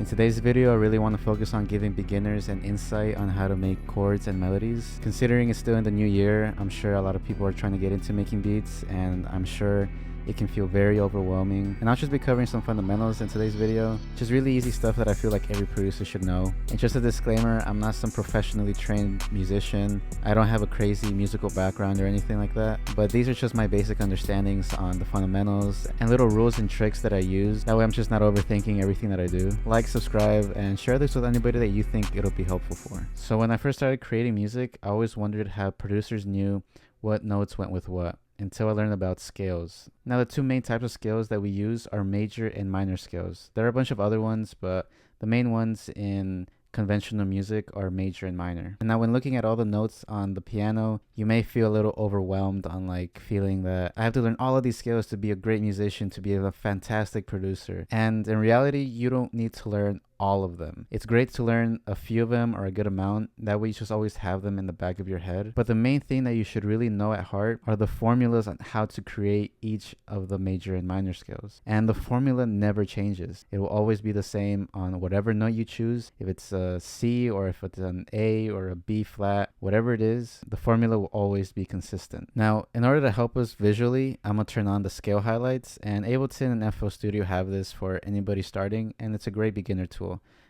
In today's video, I really want to focus on giving beginners an insight on how to make chords and melodies. Considering it's still in the new year, I'm sure a lot of people are trying to get into making beats, and I'm sure it can feel very overwhelming. And I'll just be covering some fundamentals in today's video, just really easy stuff that I feel like every producer should know. And just a disclaimer, I'm not some professionally trained musician. I don't have a crazy musical background or anything like that, but these are just my basic understandings on the fundamentals and little rules and tricks that I use. That way I'm just not overthinking everything that I do. Like, subscribe, and share this with anybody that you think it'll be helpful for. So when I first started creating music, I always wondered how producers knew what notes went with what, until I learned about scales. Now, the two main types of scales that we use are major and minor scales. There are a bunch of other ones, but the main ones in conventional music are major and minor. And now when looking at all the notes on the piano, you may feel a little overwhelmed on like feeling that I have to learn all of these scales to be a great musician, to be a fantastic producer. And in reality, you don't need to learn all of them. It's great to learn a few of them or a good amount. That way you just always have them in the back of your head. But the main thing that you should really know at heart are the formulas on how to create each of the major and minor scales. And the formula never changes. It will always be the same on whatever note you choose. If it's a C or if it's an A or a B flat, whatever it is, the formula will always be consistent. Now, in order to help us visually, I'm going to turn on the scale highlights, and Ableton and FL Studio have this for anybody starting, and it's a great beginner tool.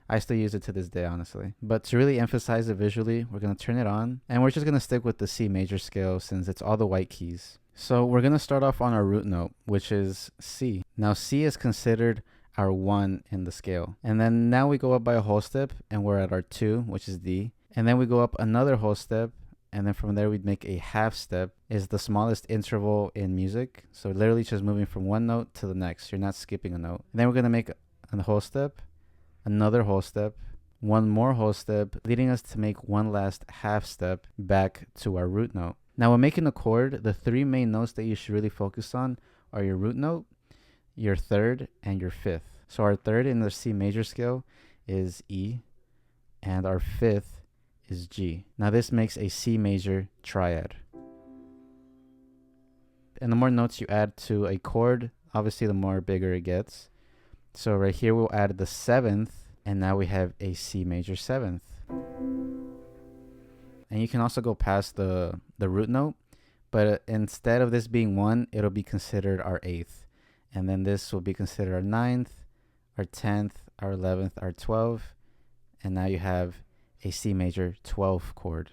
I still use it to this day, honestly. But to really emphasize it visually, we're going to turn it on, and we're just going to stick with the C major scale since it's all the white keys. So we're going to start off on our root note, which is C. Now C is considered our 1 in the scale. And then now we go up by a whole step, and we're at our 2, which is D. And then we go up another whole step, and then from there we'd make a half step, is the smallest interval in music. So literally just moving from one note to the next. You're not skipping a note. And then we're going to make a whole step, another whole step, one more whole step, leading us to make one last half step back to our root note. Now when making a chord, the three main notes that you should really focus on are your root note, your third, and your fifth. So our third in the C major scale is E, and our fifth is G. Now this makes a C major triad. And the more notes you add to a chord, obviously the more bigger it gets. So right here we'll add the 7th, and now we have a C major 7th. And you can also go past the root note, but instead of this being 1, it'll be considered our 8th. And then this will be considered our 9th, our 10th, our 11th, our 12th. And now you have a C major 12th chord.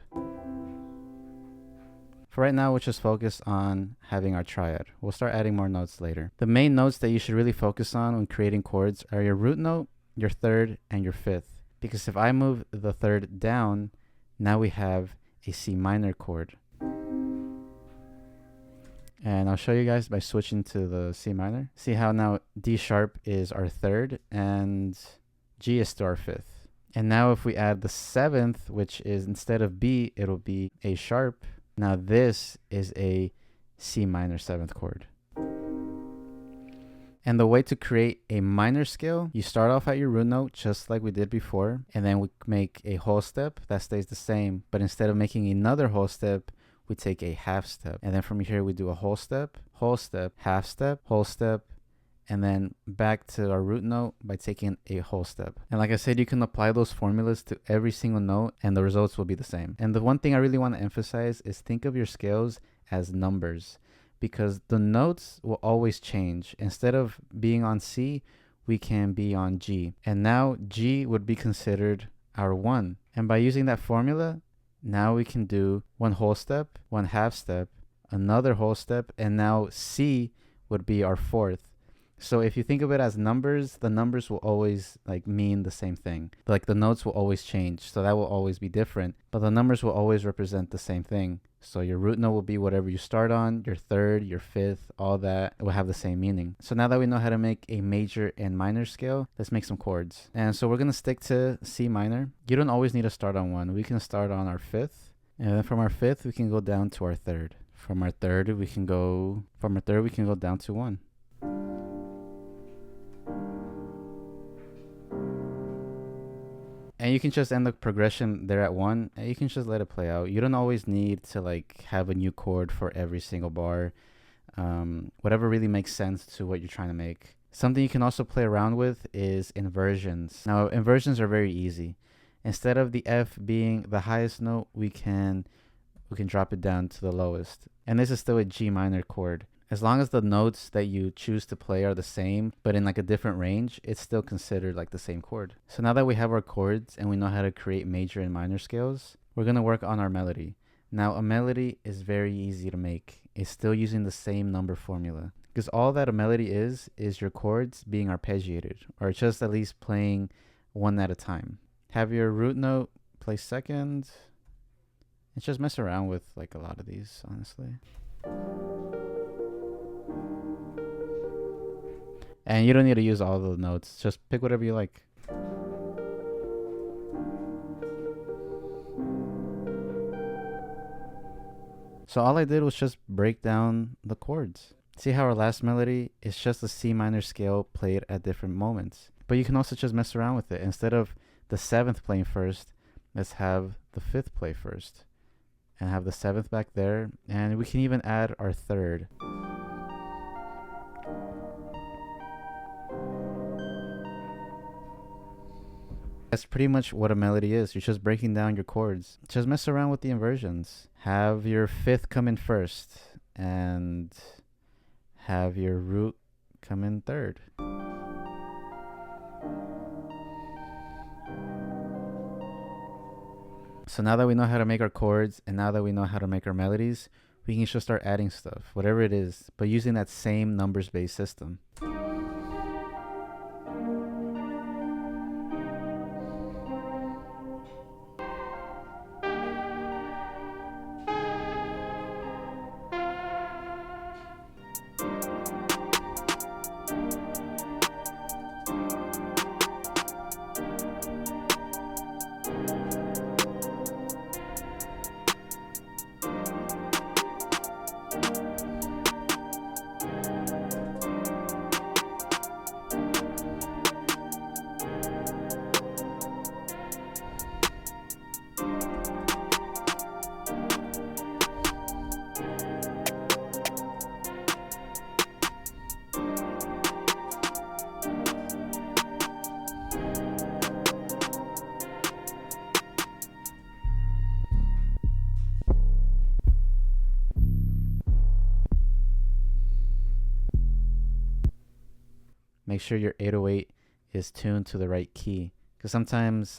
For right now, we'll just focus on having our triad. We'll start adding more notes later. The main notes that you should really focus on when creating chords are your root note, your third, and your fifth. Because if I move the third down, now we have a C minor chord. And I'll show you guys by switching to the C minor. See how now D sharp is our third and G is still our fifth. And now if we add the 7th, which is instead of B, it'll be A sharp. Now this is a C minor 7th chord. And the way to create a minor scale, you start off at your root note just like we did before, and then we make a whole step that stays the same, but instead of making another whole step, we take a half step. And then from here we do a whole step, half step, whole step, and then back to our root note by taking a whole step. And like I said, you can apply those formulas to every single note and the results will be the same. And the one thing I really want to emphasize is think of your scales as numbers, because the notes will always change. Instead of being on C, we can be on G. And now G would be considered our 1. And by using that formula, now we can do one whole step, one half step, another whole step, and now C would be our 4th. So if you think of it as numbers, the numbers will always like mean the same thing. Like the notes will always change, so that will always be different, but the numbers will always represent the same thing. So your root note will be whatever you start on, your third, your fifth, all that will have the same meaning. So now that we know how to make a major and minor scale, let's make some chords. And so we're going to stick to C minor. You don't always need to start on 1. We can start on our 5th, and then from our 5th we can go down to our 3rd. From our 3rd we can go down to 1. And you can just end the progression there at 1, and you can just let it play out. You don't always need to like have a new chord for every single bar. Whatever really makes sense to what you're trying to make. Something you can also play around with is inversions. Now, inversions are very easy. Instead of the F being the highest note, we can drop it down to the lowest. And this is still a G minor chord. As long as the notes that you choose to play are the same, but in like a different range, it's still considered like the same chord. So now that we have our chords and we know how to create major and minor scales, we're gonna work on our melody. Now, a melody is very easy to make. It's still using the same number formula. Because all that a melody is your chords being arpeggiated, or just at least playing one at a time. Have your root note play second. And just mess around with like a lot of these, honestly. And you don't need to use all the notes. Just pick whatever you like. So all I did was just break down the chords. See how our last melody is just a C minor scale played at different moments. But you can also just mess around with it. Instead of the 7th playing first, let's have the 5th play first. And have the 7th back there. And we can even add our 3rd. That's pretty much what a melody is. You're just breaking down your chords. Just mess around with the inversions. Have your 5th come in first. And have your root come in 3rd. So now that we know how to make our chords and now that we know how to make our melodies, we can just start adding stuff, whatever it is, but using that same numbers-based system. Make sure your 808 is tuned to the right key, because sometimes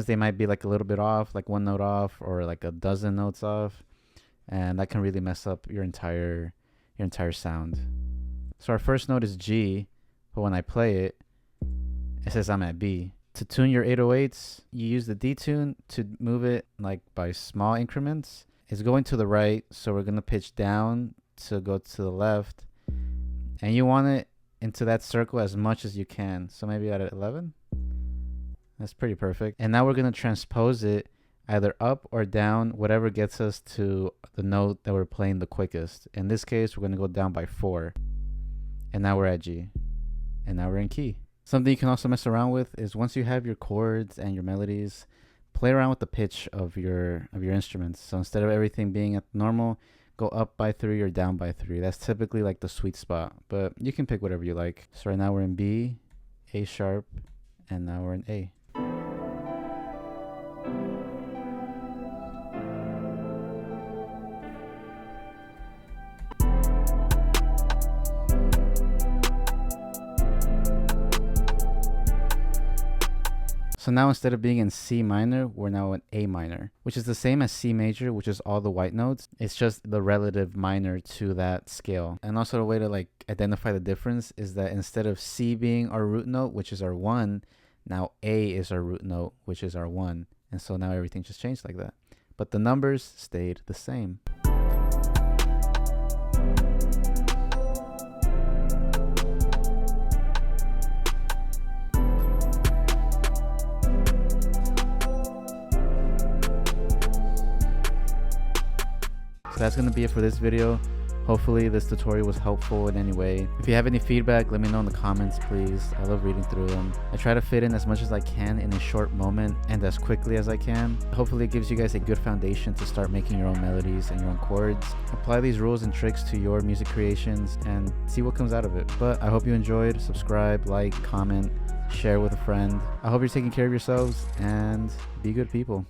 they might be like a little bit off, like one note off or like a dozen notes off, and that can really mess up your entire sound. So our first note is G, but when I play it, it says I'm at B. To tune your 808s, you use the detune to move it like by small increments. It's going to the right, so we're gonna pitch down to go to the left. And you want it into that circle as much as you can. So maybe at 11. That's pretty perfect. And now we're going to transpose it either up or down, whatever gets us to the note that we're playing the quickest. In this case, we're going to go down by 4. And now we're at G. And now we're in key. Something you can also mess around with is once you have your chords and your melodies, play around with the pitch of your instruments. So instead of everything being at normal, go up by 3 or down by 3. That's typically like the sweet spot, but you can pick whatever you like. So right now we're in B, A sharp, and now we're in A. So now instead of being in C minor, we're now in A minor, which is the same as C major, which is all the white notes. It's just the relative minor to that scale. And also a way to like identify the difference is that instead of C being our root note, which is our 1, now A is our root note, which is our 1. And so now everything just changed like that. But the numbers stayed the same. That's going to be it for this video. Hopefully this tutorial was helpful in any way. If you have any feedback, let me know in the comments, please. I love reading through them. I try to fit in as much as I can in a short moment and as quickly as I can. Hopefully it gives you guys a good foundation to start making your own melodies and your own chords. Apply these rules and tricks to your music creations and see what comes out of it. But I hope you enjoyed. Subscribe, like, comment, share with a friend. I hope you're taking care of yourselves and be good people.